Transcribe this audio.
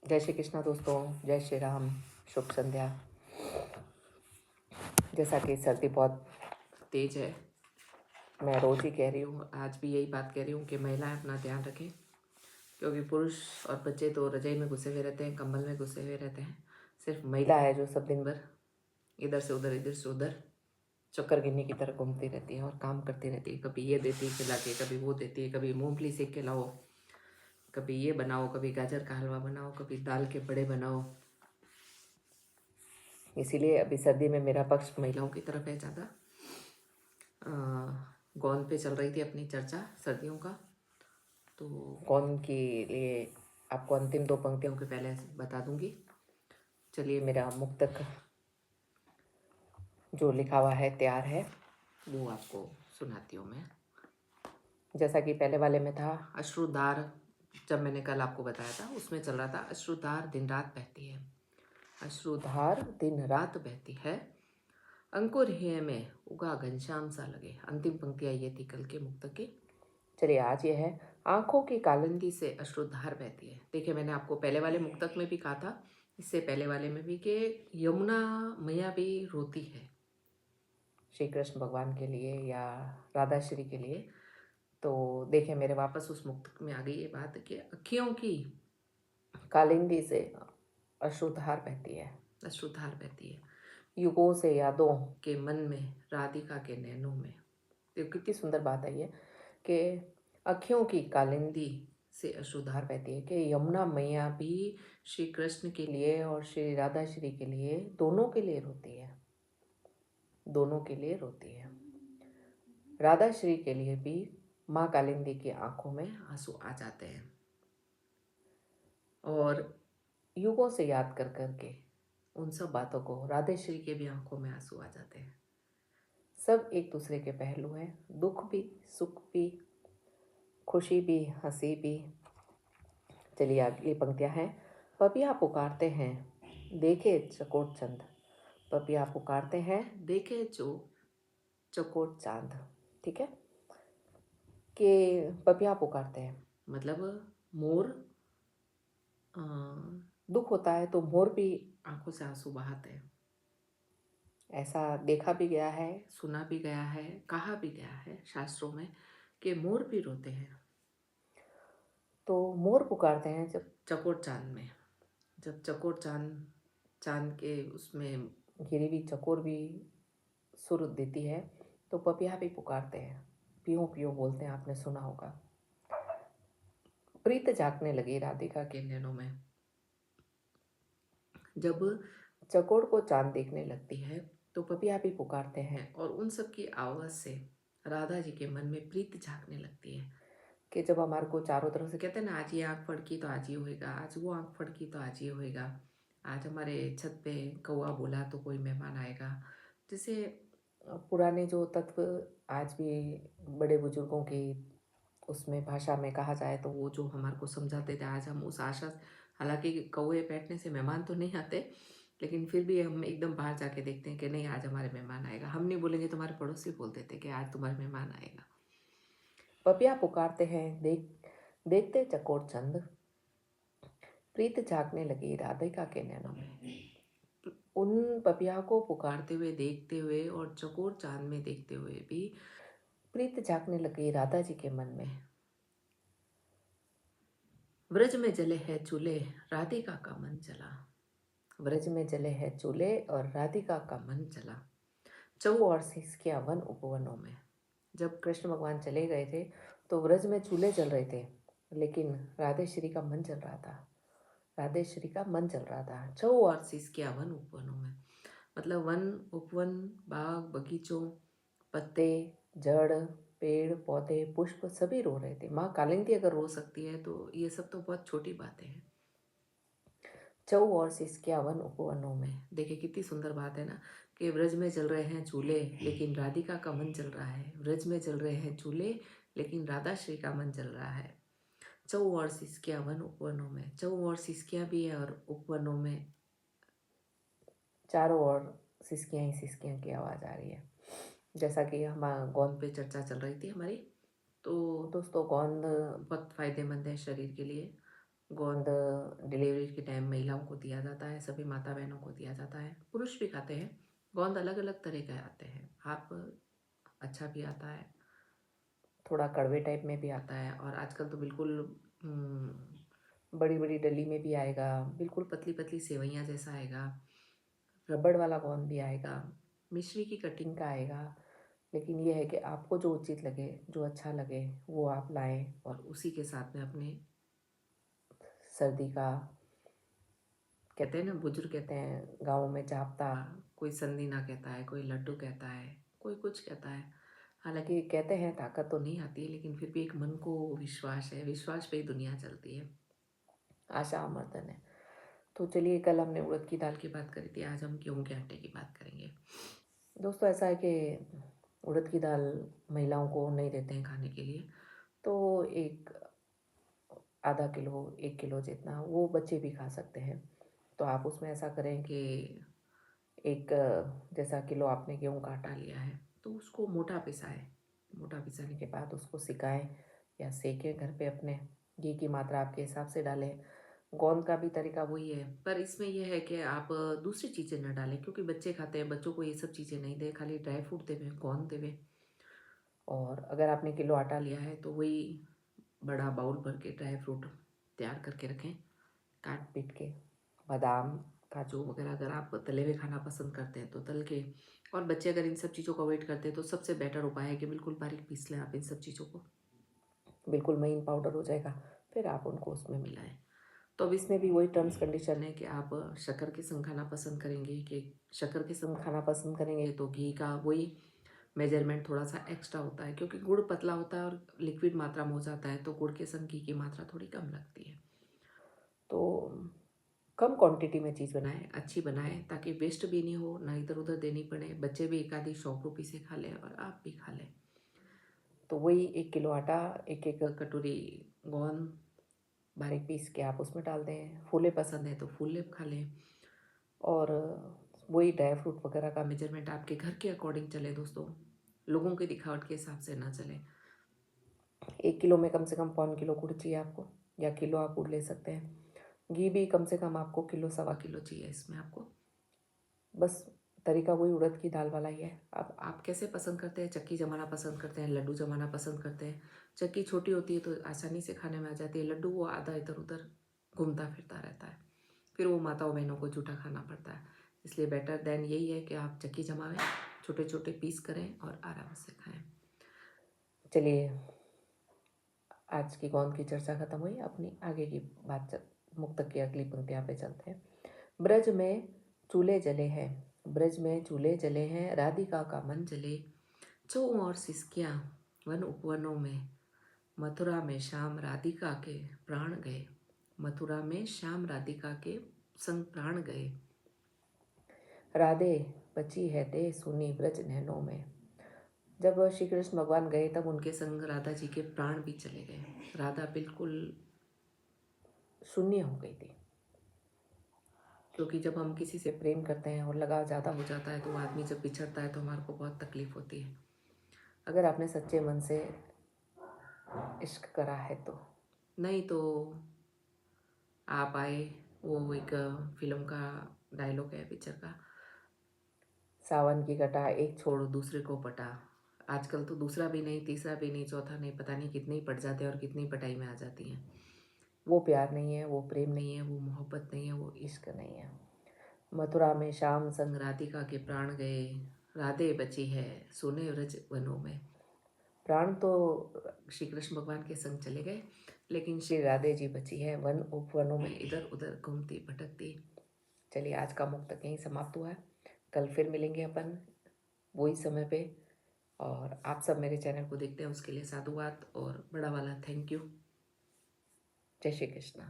जय श्री कृष्णा दोस्तों, जय श्री राम, शुभ संध्या। जैसा कि सर्दी बहुत तेज है, मैं रोज़ ही कह रही हूँ, आज भी यही बात कह रही हूँ कि महिलाएं अपना ध्यान रखें, क्योंकि पुरुष और बच्चे तो रजाई में घुसे हुए रहते हैं, कंबल में घुसे हुए रहते हैं। सिर्फ महिला है जो सब दिन भर इधर से उधर चक्कर गिन्नी की तरह घूमती रहती है और काम करती रहती है। कभी ये देती है खिला के, कभी वो देती है, कभी मूंगफली सेक के लाओ, कभी ये बनाओ, कभी गाजर का हलवा बनाओ, कभी दाल के बड़े बनाओ। इसीलिए अभी सर्दी में मेरा पक्ष महिलाओं की तरफ है ज़्यादा। गोंद पे चल रही थी अपनी चर्चा सर्दियों का, तो गोंद के लिए आपको अंतिम दो पंक्तियों के पहले बता दूंगी। चलिए, मेरा मुक्तक जो लिखा हुआ है तैयार है, वो आपको सुनाती हूँ मैं। जैसा कि पहले वाले में था, अश्रुधार, जब मैंने कल आपको बताया था उसमें चल रहा था, अश्रुधार दिन रात बहती है, अश्रुधार दिन रात बहती है, अंकुर हृदय में उगा घनश्याम सा लगे। अंतिम पंक्तियाँ ये थी कल के मुक्तक की। चलिए, आज ये है, आंखों की कालिंदी से अश्रुधार बहती है। देखिए, मैंने आपको पहले वाले मुक्तक में भी कहा था, इससे पहले वाले में भी, कि यमुना मैया भी रोती है श्री कृष्ण भगवान के लिए या राधा श्री के लिए। तो देखिए, मेरे वापस उस मुक्तक में आ गई ये बात कि अखियों की कालिंदी से अश्रुधार बहती है, अश्रुधार बहती है, युगों से यादों के मन में, राधिका के नैनों में। तो कितनी सुंदर बात है ये कि अखियों की कालिंदी से अश्रुधार बहती है, कि यमुना मैया भी श्री कृष्ण के लिए और श्री राधा श्री के लिए, दोनों के लिए रोती है, दोनों के लिए रोती है। राधा श्री के लिए भी माँ कालिंदी की आंखों में आंसू आ जाते हैं, और युगों से याद कर करके उन सब बातों को राधे श्री के भी आंखों में आंसू आ जाते हैं। सब एक दूसरे के पहलू हैं, दुख भी, सुख भी, खुशी भी, हंसी भी। चलिए, अगली पंक्तियां हैं। पपिया पुकारते हैं, देखे चकोर चंद, पपिया पुकारते हैं, देखे जो चकोर चांद। ठीक है, कि पपिया पुकारते हैं मतलब मोर, दुख होता है तो मोर भी आंखों से आंसू बहाते हैं। ऐसा देखा भी गया है, सुना भी गया है, कहा भी गया है शास्त्रों में कि मोर भी रोते हैं। तो मोर पुकारते हैं जब चकोर चांद में, जब चकोर चांद, चांद के उसमें घिरी हुई चकोर भी सुर देती है, तो पपिया भी पुकारते हैं, पियो पियो बोलते हैं, आपने सुना होगा। प्रीत जागने लगी राधिका के नैनों में, जब चकोर को चांद देखने लगती है तो पपिया भी पुकारते हैं, और उन सब की आवाज़ से राधा जी के मन में प्रीत झांकने लगती है। कि जब हमारे को चारों तरफ से कहते हैं ना, आज ये आँख फड़की तो आज ये होएगा, आज वो आँख फड़की तो आज ये होएगा, आज हमारे छत पे कौआ बोला तो कोई मेहमान आएगा। जैसे पुराने जो तत्व आज भी बड़े बुजुर्गों की उसमें भाषा में कहा जाए तो वो जो हमारे को समझाते थे, आज हम उस आशा, हालांकि कौए बैठने से मेहमान तो नहीं आते, लेकिन फिर भी हम एकदम बाहर जाके देखते हैं कि नहीं, आज हमारे मेहमान आएगा। हम नहीं बोलेंगे तो हमारे पड़ोसी बोल देते कि आज तुम्हारे मेहमान आएगा। पपिया पुकारते हैं, देखते चकोर चंद, प्रीत जागने लगी राधिका के नैनों में। उन पपिया को पुकारते हुए, देखते हुए और चकोर चांद में देखते हुए भी प्रीत जागने लगी राधा जी के मन में। व्रज में जले है चूल्हे, राधिका का मन जला, व्रज में जले है चूल्हे और राधिका का मन जला। चौ और सिसकिया वन उपवनों में, जब कृष्ण भगवान चले गए थे तो व्रज में चूल्हे जल रहे थे, लेकिन राधे श्री का मन जल रहा था, राधे श्री का मन जल रहा था। चौ और सिसकिया वन उपवनों में, मतलब वन, उपवन, बाग, बगीचों, पत्ते, जड़, पेड़ पौधे, पुष्प सभी रो रहे थे। माँ कालिंदी अगर रो सकती है तो ये सब तो बहुत छोटी बातें हैं। चौ और सिसकिया वन उपवनों में, देखिए कितनी सुंदर बात है ना, कि व्रज में जल रहे हैं चूल्हे लेकिन राधिका का मन जल रहा है, व्रज में जल रहे हैं चूल्हे लेकिन राधा श्री का मन जल रहा है। चौ और सिसकिया वन उपवनों में, चौ और सिसकिया भी है और उपवनों में चारों ओर सिसकियाँ ही सिसकियाँ की आवाज़ आ रही है। जैसा कि हमारा गोंद पे चर्चा चल रही थी हमारी, तो दोस्तों गोंद बहुत फ़ायदेमंद है शरीर के लिए, गोंद डिलीवरी के टाइम महिलाओं को दिया जाता है, सभी माता बहनों को दिया जाता है, पुरुष भी खाते हैं। गोंद अलग अलग तरह के आते हैं, आप अच्छा भी आता है, थोड़ा कड़वे टाइप में भी आता है, और आजकल तो बिल्कुल बड़ी बड़ी डली में भी आएगा, बिल्कुल पतली पतली सेवइयाँ जैसा आएगा, रबड़ वाला गोंद भी आएगा, मिश्री की कटिंग का आएगा। लेकिन ये है कि आपको जो उचित लगे, जो अच्छा लगे, वो आप लाएं, और उसी के साथ में अपने सर्दी का, कहते हैं ना, बुजुर्ग कहते हैं गाँव में जापता, कोई संदीना कहता है, कोई लड्डू कहता है, कोई कुछ कहता है। हालांकि कहते हैं ताकत तो नहीं आती है, लेकिन फिर भी एक मन को विश्वास है, विश्वास पे ही दुनिया चलती है, आशा अमर्दन है। तो चलिए, कल हमने उड़द की दाल की बात करी थी, आज हम गेहूँ के आटे की बात करेंगे। दोस्तों, ऐसा है कि उड़द की दाल महिलाओं को नहीं देते हैं खाने के लिए, तो एक आधा किलो 1 किलो जितना वो बच्चे भी खा सकते हैं। तो आप उसमें ऐसा करें कि एक जैसा किलो आपने गेहूँ का आटा लिया है तो उसको मोटा पिसाएं, मोटा पिसाने के बाद उसको सिकाएं या सेकें घर पे अपने, घी की मात्रा आपके हिसाब से डालें। गोंद का भी तरीका वही है, पर इसमें यह है कि आप दूसरी चीज़ें न डालें, क्योंकि बच्चे खाते हैं, बच्चों को ये सब चीज़ें नहीं दें, खाली ड्राई फ्रूट देवें, गोंद देवें। और अगर आपने किलो आटा लिया है तो वही बड़ा बाउल भर के ड्राई फ्रूट तैयार करके रखें, काट पीट के, बादाम, काजू वगैरह। अगर आप तले हुए खाना पसंद करते हैं तो तल के, और बच्चे अगर इन सब चीज़ों को अवॉइड करते हैं तो सबसे बेटर उपाय है कि बिल्कुल बारीक पीस लें आप इन सब चीज़ों को, बिल्कुल महीन पाउडर हो जाएगा, फिर आप उनको उसमें मिलाएं। तो अब इसमें भी वही टर्म्स कंडीशन है कि आप शक्कर के संग खाना पसंद करेंगे, कि शक्कर के संग खाना पसंद करेंगे तो घी का वही मेजरमेंट थोड़ा सा एक्स्ट्रा होता है, क्योंकि गुड़ पतला होता है और लिक्विड मात्रा में हो जाता है, तो गुड़ के संग घी की मात्रा थोड़ी कम लगती है। तो कम क्वांटिटी में चीज़ बनाएं, अच्छी बनाएं, ताकि वेस्ट भी नहीं हो, ना इधर उधर देनी पड़े, बच्चे भी एक आधी शौक रूपी से खा लें और आप भी खा लें। तो वही 1 किलो आटा, एक एक कटोरी गोंद बारीक पीस के आप उसमें डाल दें, फूले पसंद है तो फूले खा लें, और वही ड्राई फ्रूट वगैरह का मेजरमेंट आपके घर के अकॉर्डिंग चले दोस्तों, लोगों की दिखावट के हिसाब से ना चले। 1 किलो में कम से कम 1.25 किलो गुड़ चाहिए आपको, या किलो आप गुड़ ले सकते हैं। घी भी कम से कम आपको किलो 1.25 किलो चाहिए इसमें आपको। बस तरीका वही उड़द की दाल वाला ही है। अब आप कैसे पसंद करते हैं, चक्की जमाना पसंद करते हैं, लड्डू जमाना पसंद करते हैं। चक्की छोटी होती है तो आसानी से खाने में आ जाती है, लड्डू वो आधा इधर उधर घूमता फिरता रहता है, फिर वो माताओं बहनों को जूठा खाना पड़ता है। इसलिए बेटर देन यही है कि आप चक्की जमावें, छोटे छोटे पीस करें और आराम से खाएं। चलिए, आज की गोंद की चर्चा खत्म हुई, अपनी आगे की बात मुक्तक की अगली पंक्तियाँ पे चलते हैं। ब्रज में चूल्हे जले हैं, ब्रज में चूल्हे जले हैं, राधिका का मन जले, चौं और सिसकियाँ वन उपवनों में, मथुरा में श्याम राधिका के प्राण गए, मथुरा में श्याम राधिका के संग प्राण गए, राधे बची है दे सुनी ब्रज नैनों में। जब श्री कृष्ण भगवान गए तब उनके संग राधा जी के प्राण भी चले गए, राधा बिल्कुल शून्य हो गई थी। क्योंकि जब हम किसी से प्रेम करते हैं और लगाव ज़्यादा हो जाता है तो वो आदमी जब बिछड़ता है तो हमारे को बहुत तकलीफ़ होती है। अगर आपने सच्चे मन से इश्क करा है तो, नहीं तो आप आए, वो एक फिल्म का डायलॉग है पिक्चर का, सावन की घटा एक छोड़ दूसरे को पटा। आजकल तो दूसरा भी नहीं, तीसरा भी नहीं, चौथा नहीं, पता नहीं कितने ही पट जाते हैं और कितनी पटाई में आ जाती हैं। वो प्यार नहीं है, वो प्रेम नहीं है, वो मोहब्बत नहीं है, वो इश्क नहीं है। मथुरा में श्याम संग राधिका के प्राण गए, राधे बची है सोने व्रज वनों में। प्राण तो श्री कृष्ण भगवान के संग चले गए, लेकिन श्री राधे जी बची है वन उपवनों में, इधर उधर घूमती भटकती। चलिए, आज का मुक्तक यहीं समाप्त हुआ है, कल फिर मिलेंगे अपन वही समय पे। और आप सब मेरे चैनल को देखते हैं उसके लिए साधुवाद और बड़ा वाला थैंक यू। जय श्री कृष्ण।